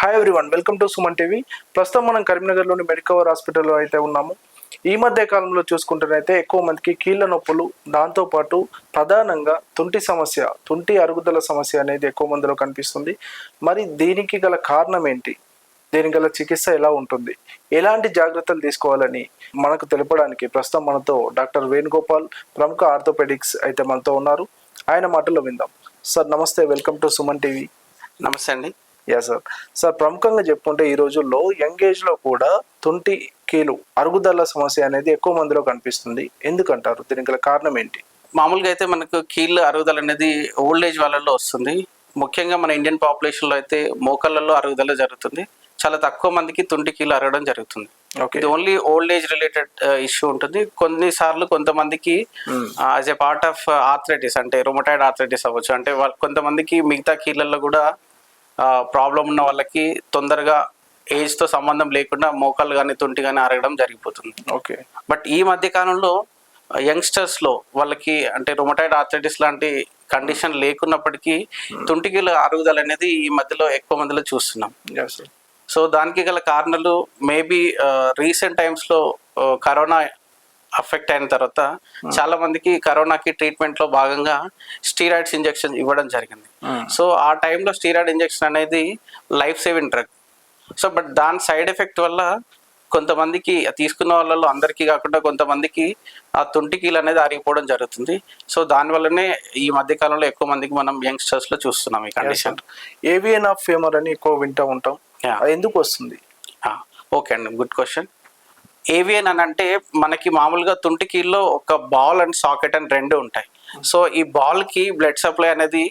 Hi everyone, welcome to Suman TV. ప్రస్తుతం మనం కరీంనగర్లోని మెడికవర్ హాస్పిటల్లో అయితే ఉన్నాము. ఈ మధ్య కాలంలో చూసుకుంటేనైతే ఎక్కువ మందికి కీళ్ళ నొప్పులు, దాంతోపాటు ప్రధానంగా తుంటి అరుగుదల సమస్య అనేది ఎక్కువ మందిలో కనిపిస్తుంది. మరి దీనికి గల కారణం ఏంటి, దీనికి గల చికిత్స ఎలా ఉంటుంది, ఎలాంటి జాగ్రత్తలు తీసుకోవాలని మనకు తెలపడానికి ప్రస్తుతం మనతో డాక్టర్ వేణుగోపాల్, ప్రముఖ ఆర్థోపెడిక్స్ అయితే మనతో ఉన్నారు. ఆయన మాటల్లో విందాం. సార్ నమస్తే, వెల్కమ్ టు సుమన్ టీవీ. నమస్తే అండి. యా సార్ ప్రముఖంగా చెప్పుకుంటే ఈ రోజుల్లో యంగ్ ఏజ్ లో కూడా తుంటి కీలు అరుగుదల సమస్య అనేది ఎక్కువ మందిలో కనిపిస్తుంది. ఎందుకంటారు, దీనికి గల కారణం ఏంటి? మామూలుగా అయితే మనకు కీళ్ళ అరుగుదల అనేది ఓల్డ్ ఏజ్ వాళ్ళలో వస్తుంది. ముఖ్యంగా మన ఇండియన్ పాపులేషన్లో అయితే మోకాళ్ళలో అరుగుదల జరుగుతుంది. చాలా తక్కువ మందికి తుంటి కీళ్ళు అరగడం జరుగుతుంది. ఇది only old age related issue ఉంటుంది. కొన్నిసార్లు కొంతమందికి as a part of arthritis, అంటే రొమటాయిడ్ ఆర్థరైటిస్ అవ్వచ్చు. అంటే కొంతమందికి మిగతా కీళ్ళల్లో కూడా ప్రాబ్లం ఉన్న వాళ్ళకి తొందరగా ఏజ్తో సంబంధం లేకుండా మోకాళ్ళు కానీ తుంటి కానీ అరగడం జరిగిపోతుంది. ఓకే. బట్ ఈ మధ్య కాలంలో యంగ్స్టర్స్లో వాళ్ళకి అంటే రొమటాయిడ్ ఆర్థరైటిస్ లాంటి కండిషన్ లేకున్నప్పటికీ తుంటికీల అరుగుదల అనేది ఈ మధ్యలో ఎక్కువ మందిలో చూస్తున్నాం. సో దానికి గల కారణాలు మేబీ రీసెంట్ టైమ్స్లో కరోనా అఫెక్ట్ అయిన తర్వాత చాలా మందికి కరోనాకి ట్రీట్మెంట్లో భాగంగా స్టీరాయిడ్స్ ఇంజెక్షన్ ఇవ్వడం జరిగింది. సో ఆ టైంలో స్టీరాయిడ్ ఇంజెక్షన్ అనేది life saving drug. So but దాని సైడ్ ఎఫెక్ట్ వల్ల కొంతమందికి తీసుకున్న వాళ్ళలో అందరికీ కాకుండా కొంతమందికి ఆ తుంటికీలు అనేది అరిగిపోవడం జరుగుతుంది. సో దానివల్లనే ఈ మధ్యకాలంలో ఎక్కువ మందికి మనం యంగ్స్టర్స్లో చూస్తున్నాం ఈ కండిషన్. ఏవియన్ ఆఫ్ ఫేమర్ అని ఎక్కువ వింటూ ఉంటాం, ఎందుకు వస్తుంది? ఓకే అండి, గుడ్ క్వశ్చన్. ఏవియన్ అని అంటే మనకి మామూలుగా తుంటికీల్లో ఒక బాల్ అండ్ సాకెట్ అని రెండు ఉంటాయి. సో ఈ బాల్కి బ్లడ్ సప్లై అనేది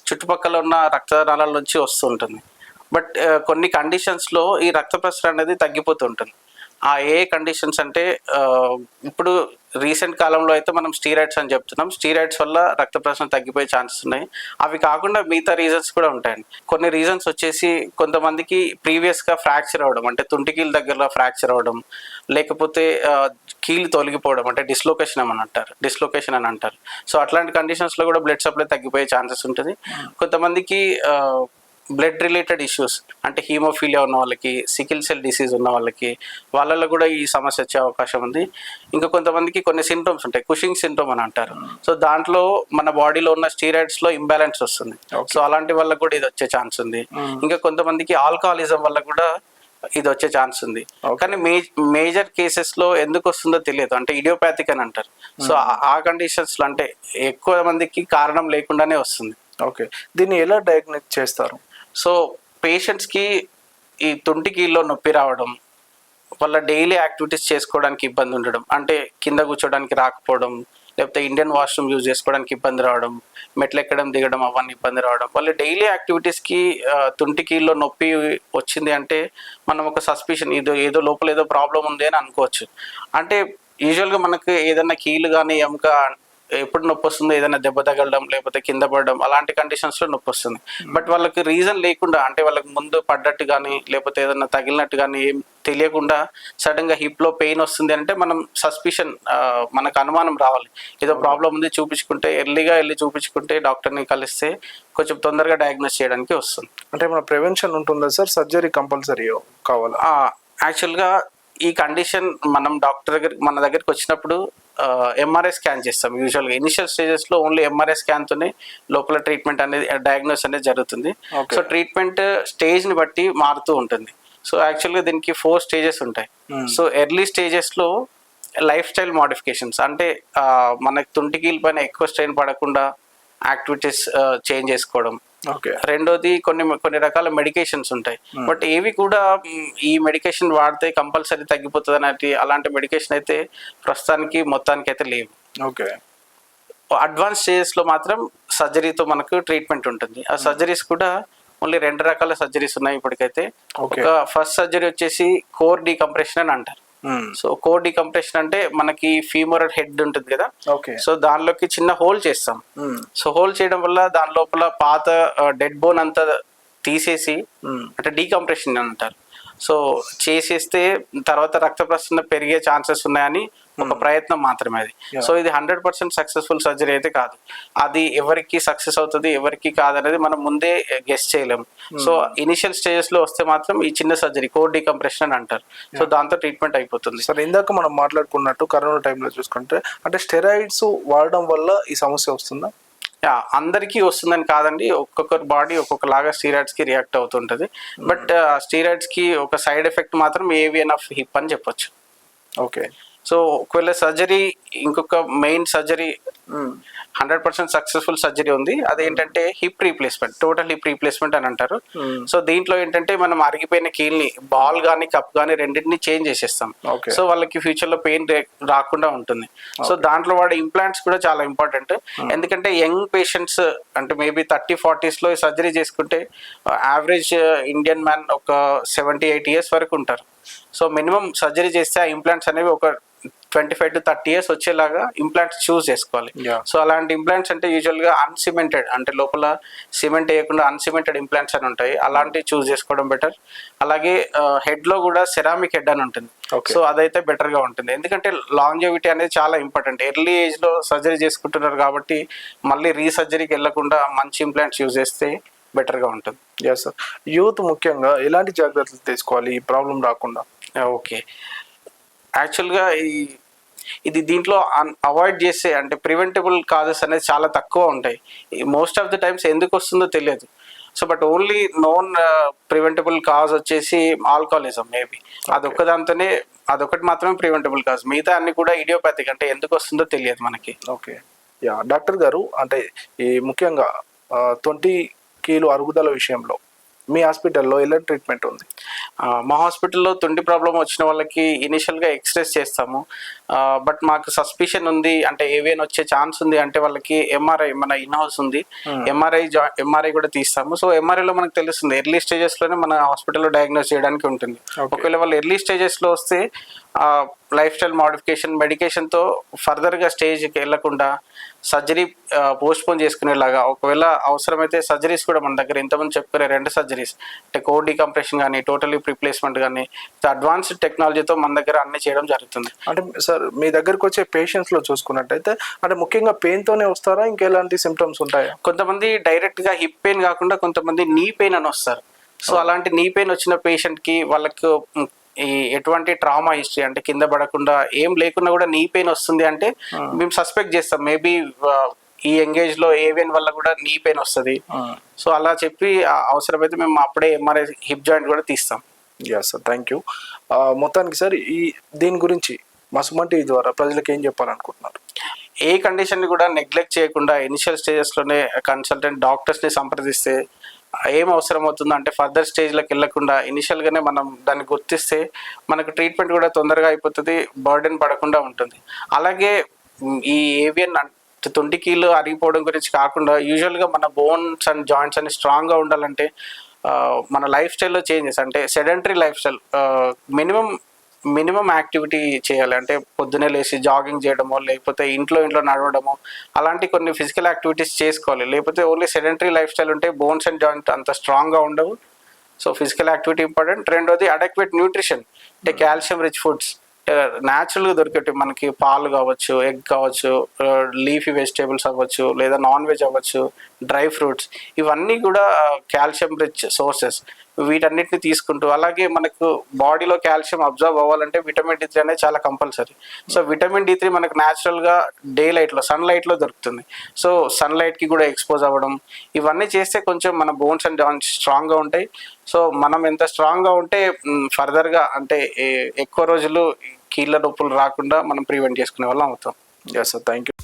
చుట్టుపక్కల ఉన్న రక్తనాళాల నుంచి వస్తుంటుంది. బట్ కొన్ని కండిషన్స్లో ఈ రక్త ప్రసరణ అనేది తగ్గిపోతుంటుంది. ఆ ఏ కండిషన్స్ అంటే ఇప్పుడు రీసెంట్ కాలంలో అయితే మనం స్టీరాయిడ్స్ అని చెప్తున్నాం. స్టీరాయిడ్స్ వల్ల రక్త ప్రసరణ తగ్గిపోయే ఛాన్సెస్ ఉన్నాయి. అవి కాకుండా మిగతా రీజన్స్ కూడా ఉంటాయండి. కొన్ని రీజన్స్ వచ్చేసి కొంతమందికి ప్రీవియస్గా ఫ్రాక్చర్ అవ్వడం, అంటే తుంటికీళ్ళ దగ్గరలో ఫ్రాక్చర్ అవ్వడం, లేకపోతే కీళ్ళు తొలగిపోవడం, అంటే డిస్లొకేషన్ అని అంటారు. సో అట్లాంటి కండిషన్స్లో కూడా బ్లడ్ సప్లై తగ్గిపోయే ఛాన్సెస్ ఉంటుంది. కొంతమందికి బ్లడ్ రిలేటెడ్ ఇష్యూస్, అంటే హీమోఫీలియా ఉన్న వాళ్ళకి, సికిల్ సెల్ డిసీజ్ ఉన్న వాళ్ళలో కూడా ఈ సమస్య వచ్చే అవకాశం ఉంది. ఇంకా కొంతమందికి కొన్ని సింటమ్స్ ఉంటాయి, కుషింగ్ సిండ్రోమ్ అని అంటారు. సో దాంట్లో మన బాడీలో ఉన్న స్టీరాయిడ్స్లో ఇంబ్యాలెన్స్ వస్తుంది. సో అలాంటి వాళ్ళకి కూడా ఇది వచ్చే ఛాన్స్ ఉంది. ఇంకా కొంతమందికి ఆల్కహాలిజం వల్ల కూడా ఇది వచ్చే ఛాన్స్ ఉంది. కానీ మేజర్ కేసెస్లో ఎందుకు వస్తుందో తెలియదు, అంటే ఇడియోపాథిక్ అని అంటారు. సో ఆ కండిషన్స్లో అంటే ఎక్కువ మందికి కారణం లేకుండానే వస్తుంది. ఓకే, దీన్ని ఎలా డయాగ్నోస్ చేస్తారు? సో పేషెంట్స్కి ఈ తుంటికీల్లో నొప్పి రావడం, వాళ్ళ డైలీ యాక్టివిటీస్ చేసుకోవడానికి ఇబ్బంది ఉండడం, అంటే కింద కూర్చోడానికి రాకపోవడం, లేకపోతే ఇండియన్ వాష్రూమ్ యూజ్ చేసుకోవడానికి ఇబ్బంది రావడం, మెట్లు ఎక్కడం దిగడం అవన్నీ ఇబ్బంది రావడం, వాళ్ళ డైలీ యాక్టివిటీస్కి తుంటికీల్లో నొప్పి వచ్చింది అంటే మనం ఒక సస్పిషన్, ఏదో లోపల ఏదో ప్రాబ్లం ఉంది అని అనుకోవచ్చు. అంటే యూజువల్గా మనకు ఏదైనా కీలు కానీ ఎముక ఎప్పుడు నొప్పి వస్తుందో, ఏదైనా దెబ్బ తగలడం లేకపోతే కింద పడడం అలాంటి కండిషన్స్లో నొప్పి వస్తుంది. బట్ వాళ్ళకి రీజన్ లేకుండా, అంటే వాళ్ళకి ముందు పడ్డట్టు కానీ లేకపోతే ఏదైనా తగిలినట్టు కానీ ఏం తెలియకుండా సడన్గా హిప్లో పెయిన్ వస్తుంది అంటే మనం సస్పిషన్, మనకు అనుమానం రావాలి, ఏదో ప్రాబ్లం ఉంది, ఎర్లీగా వెళ్ళి చూపించుకుంటే డాక్టర్ని కలిస్తే కొంచెం తొందరగా డయాగ్నోస్ చేయడానికి వస్తుంది. అంటే మన ప్రివెన్షన్ ఉంటుందా సార్? సర్జరీ కంపల్సరీ కావాలా? యాక్చువల్గా ఈ కండిషన్ మనం మన దగ్గరికి వచ్చినప్పుడు ఎంఆర్ఐ స్కాన్ చేస్తాం. యూజువల్గా ఇనిషియల్ స్టేజెస్లో ఓన్లీ ఎంఆర్ఐ స్కాన్తోనే లోపల ట్రీట్మెంట్ అనేది, డయాగ్నోస్ అనేది జరుగుతుంది. సో ట్రీట్మెంట్ స్టేజ్ని బట్టి మారుతూ ఉంటుంది. సో యాక్చువల్గా దీనికి 4 స్టేజెస్ ఉంటాయి. సో ఎర్లీ స్టేజెస్లో లైఫ్ స్టైల్ మోడిఫికేషన్స్, అంటే మనకి తుంటికీల పైన ఎక్కువ స్ట్రెయిన్ పడకుండా యాక్టివిటీస్ చేంజ్ చేసుకోవడం. రెండోది కొన్ని రకాల మెడికేషన్స్ ఉంటాయి. బట్ ఏవి కూడా ఈ మెడికేషన్ వాడితే కంపల్సరీ తగ్గిపోతుంది అనేది అలాంటి మెడికేషన్ అయితే ప్రస్తుతానికి మొత్తానికి అయితే లేవు. ఓకే. అడ్వాన్స్ స్టేజెస్లో మాత్రం సర్జరీతో మనకు ట్రీట్మెంట్ ఉంటుంది. ఆ సర్జరీస్ కూడా ఓన్లీ 2 రకాల సర్జరీస్ ఉన్నాయి ఇప్పటికైతే. ఒక ఫస్ట్ సర్జరీ వచ్చేసి కోర్ డీకంప్రెషన్ అని అంటారు. సో కోర్ డీకంప్రెషన్ అంటే మనకి ఫీమోరల్ హెడ్ ఉంటుంది కదా, సో దానిలోకి చిన్న హోల్ చేస్తాం. సో హోల్ చేయడం వల్ల దాని లోపల పాత డెడ్ బోన్ అంతా తీసేసి, అంటే డీకంప్రెషన్ అంటారు. సో చేసేస్తే తర్వాత రక్త ప్రసరణ పెరిగే ఛాన్సెస్ ఉన్నాయని ఒక ప్రయత్నం మాత్రమే అది. సో ఇది 100% సక్సెస్ఫుల్ సర్జరీ అయితే కాదు. అది ఎవరికి సక్సెస్ అవుతుంది ఎవరికి కాదనేది మనం ముందే గెస్ చేయలేము. సో ఇనిషియల్ స్టేజెస్ లో వస్తే మాత్రం ఈ చిన్న సర్జరీ కోర్ డీకంప్రెషన్ అని అంటారు. సో దాంతో ట్రీట్మెంట్ అయిపోతుంది. సార్ ఇందాక మనం మాట్లాడుకున్నట్టు కరోనా టైంలో చూసుకుంటే అంటే స్టెరాయిడ్స్ వాడడం వల్ల ఈ సమస్య వస్తుందా? అందరికీ వస్తుందని కాదండి, ఒక్కొక్కరి బాడీ ఒక్కొక్కలాగా స్టీరాయిడ్స్ కి రియాక్ట్ అవుతుంటది. బట్ స్టీరాయిడ్స్ కి ఒక సైడ్ ఎఫెక్ట్ మాత్రం ఏవియన్ ఆఫ్ హిప్ అని చెప్పొచ్చు. ఓకే. సో ఒకవేళ సర్జరీ ఇంకొక మెయిన్ సర్జరీ 100% సక్సెస్ఫుల్ సర్జరీ ఉంది. అదేంటంటే hip replacement, total hip replacement అని అంటారు. సో దీంట్లో ఏంటంటే మనం అరిగిపోయిన కీల్ని బాల్ కానీ కప్ కానీ రెండింటిని చేంజ్ చేసేస్తాం. సో వాళ్ళకి ఫ్యూచర్ లో పెయిన్ రాకుండా ఉంటుంది. సో దాంట్లో వాడే ఇంప్లాంట్స్ కూడా చాలా ఇంపార్టెంట్. ఎందుకంటే యంగ్ పేషెంట్స్ అంటే మేబీ 30-40s లో సర్జరీ చేసుకుంటే యావరేజ్ ఇండియన్ మ్యాన్ ఒక 70-80 years వరకు ఉంటారు. సో మినిమం సర్జరీ చేస్తే ఆ ఇంప్లాంట్స్ అనేవి ఒక 25 to 30 years వచ్చేలాగా ఇంప్లాంట్స్ చూస్ చేసుకోవాలి. సో అలాంటి ఇంప్లాంట్స్ అంటే యూజువల్ గా అన్సిమెంటెడ్ అంటే లోపల సిమెంట్ వేయకుండా అన్సిమెంటెడ్ ఇంప్లాంట్స్ అని ఉంటాయి. అలాంటివి చూస్ చేసుకోవడం బెటర్. అలాగే హెడ్ లో కూడా సెరామిక్ హెడ్ అని ఉంటుంది. సో అదైతే బెటర్ గా ఉంటుంది. ఎందుకంటే లాంజెవిటీ అనేది చాలా ఇంపార్టెంట్. ఎర్లీ ఏజ్ లో సర్జరీ చేసుకుంటున్నారు కాబట్టి మళ్ళీ రీసర్జరీకి వెళ్లకుండా మంచి ఇంప్లాంట్స్ యూజ్ చేస్తే బెటర్ గా ఉంటుంది. Yes sir. యూత్ ముఖ్యంగా ఎలాంటి జాగ్రత్తలు తీసుకోవాలి ఈ ప్రాబ్లం రాకుండా? ఓకే, యాక్చువల్గా ఇది దీంట్లో అవాయిడ్ చేసే అంటే ప్రివెంటబుల్ కాజెస్ అనేది చాలా తక్కువ ఉంటాయి. మోస్ట్ ఆఫ్ ద టైమ్స్ ఎందుకు వస్తుందో తెలియదు. So but only known preventable cause వచ్చేసి ఆల్కహాలిజం. మేబీ అదొకటి మాత్రమే ప్రివెంటబుల్ కాజ్. మిగతా అన్ని కూడా ఇడియోపాథిక్ అంటే ఎందుకు వస్తుందో తెలియదు మనకి. ఓకే. డాక్టర్ గారు అంటే ఈ ముఖ్యంగా 20 kg అరుగుదల విషయంలో మీ హాస్పిటల్లో ఎలాంటి ట్రీట్మెంట్ ఉంది? మా హాస్పిటల్లో తుండి ప్రాబ్లం వచ్చిన వాళ్ళకి ఇనిషియల్గా ఎక్స్రేస్ చేస్తాము. బట్ మాకు సస్పిషన్ ఉంది అంటే ఏవియన్ వచ్చే ఛాన్స్ ఉంది అంటే వాళ్ళకి ఎంఆర్ఐ మన ఇన్ హౌస్ ఉంది. ఎంఆర్ఐ కూడా తీస్తాము. సో ఎంఆర్ఐలో మనకు తెలుస్తుంది ఎర్లీ స్టేజెస్లోనే మన హాస్పిటల్లో డయాగ్నోస్ చేయడానికి ఉంటుంది. ఒకవేళ వాళ్ళు ఎర్లీ స్టేజెస్లో వస్తే లైఫ్ స్టైల్ మోడిఫికేషన్ మెడికేషన్తో ఫర్దర్గా స్టేజ్కి వెళ్లకుండా సర్జరీ పోస్ట్పోన్ చేసుకునేలాగా ఒకవేళ అవసరమైతే సర్జరీస్ కూడా మన దగ్గర ఇంతకుముందు చెప్పుకునే 2 సర్జరీస్ అంటే కోర్ డీకంప్రెషన్ కానీ టోటల్ హిప్ రీప్లేస్మెంట్ కానీ అడ్వాన్స్డ్ టెక్నాలజీతో మన దగ్గర అన్ని చేయడం జరుగుతుంది. అంటే సార్ మీ దగ్గరకు వచ్చే పేషెంట్స్లో చూసుకున్నట్టయితే అంటే ముఖ్యంగా పెయిన్తోనే వస్తారా ఇంకెలాంటి సిమ్టమ్స్ ఉంటాయా? కొంతమంది డైరెక్ట్గా హిప్ పెయిన్ కాకుండా కొంతమంది నీ పెయిన్ అని వస్తారు. సో అలాంటి నీ పెయిన్ వచ్చిన పేషెంట్కి వాళ్ళకు ఈ ఎటువంటి ట్రామా హిస్టరీ అంటే కింద పడకుండా ఏం లేకుండా కూడా నీ పెయిన్ వస్తుంది అంటే మేము సస్పెక్ట్ చేస్తాం మేబీ ఈ ఎంగేజ్ లో ఏవియన్ వల్ల కూడా నీ పెయిన్ వస్తుంది. సో అలా చెప్పి అవసరమైతే మేము అప్పుడే ఎంఆర్ఐ హిప్ జాయింట్ కూడా తీస్తాం. Yes sir, thank you. మొత్తానికి సార్ దీని గురించి మా సుమన్ టీవీ ద్వారా ప్రజలకు ఏం చెప్పాలనుకుంటున్నారు? ఏ కండిషన్ కూడా నెగ్లెక్ట్ చేయకుండా ఇనిషియల్ స్టేజెస్లోనే కన్సల్టెంట్ డాక్టర్స్ని సంప్రదిస్తే ఏం అవసరం అవుతుందో అంటే ఫర్దర్ స్టేజ్లోకి వెళ్ళకుండా ఇనిషియల్గానే మనం దాన్ని గుర్తిస్తే మనకు ట్రీట్మెంట్ కూడా తొందరగా అయిపోతుంది, బర్డెన్ పడకుండా ఉంటుంది. అలాగే ఈ ఏవియన్ తుంటి కీళ్ళు అరిగిపోవడం గురించి కాకుండా యూజువల్గా మన బోన్స్ అండ్ జాయింట్స్ అన్ని స్ట్రాంగ్గా ఉండాలంటే మన లైఫ్ స్టైల్లో చేంజెస్ అంటే sedentary life style minimum activity చేయాలి. అంటే పొద్దునే లేచి జాగింగ్ చేయడమో లేకపోతే ఇంట్లో నడవడమో అలాంటి కొన్ని ఫిజికల్ యాక్టివిటీస్ చేసుకోవాలి. లేకపోతే ఓన్లీ సెడెంటరీ లైఫ్ స్టైల్ ఉంటే బోన్స్ అండ్ జాయింట్ అంత స్ట్రాంగ్గా ఉండవు. So physical activity important. రెండోది అడెక్వేట్ న్యూట్రిషన్ అంటే కాల్షియం రిచ్ ఫుడ్స్ న్యాచురల్గా దొరికేవి మనకి పాలు కావచ్చు, ఎగ్ కావచ్చు, లీఫీ వెజిటేబుల్స్ అవ్వచ్చు, లేదా నాన్ వెజ్ అవ్వచ్చు, డ్రై ఫ్రూట్స్, ఇవన్నీ కూడా కాల్షియం రిచ్ సోర్సెస్. వీటన్నిటిని తీసుకుంటూ అలాగే మనకు బాడీలో కాల్షియం అబ్జర్వ్ అవ్వాలంటే విటమిన్ D3 అనేది చాలా కంపల్సరీ. సో విటమిన్ D3 మనకు న్యాచురల్గా డే లైట్లో సన్లైట్లో దొరుకుతుంది. సో సన్లైట్కి కూడా ఎక్స్పోజ్ అవ్వడం ఇవన్నీ చేస్తే కొంచెం మన బోన్స్ అండ్ జాయింట్స్ స్ట్రాంగ్గా ఉంటాయి. సో మనం ఎంత స్ట్రాంగ్గా ఉంటే ఫర్దర్గా అంటే ఎక్కువ రోజులు కీళ్ళ నొప్పులు రాకుండా మనం ప్రివెంట్ చేసుకునే వాళ్ళం అవుతాం. Yes sir, thank you.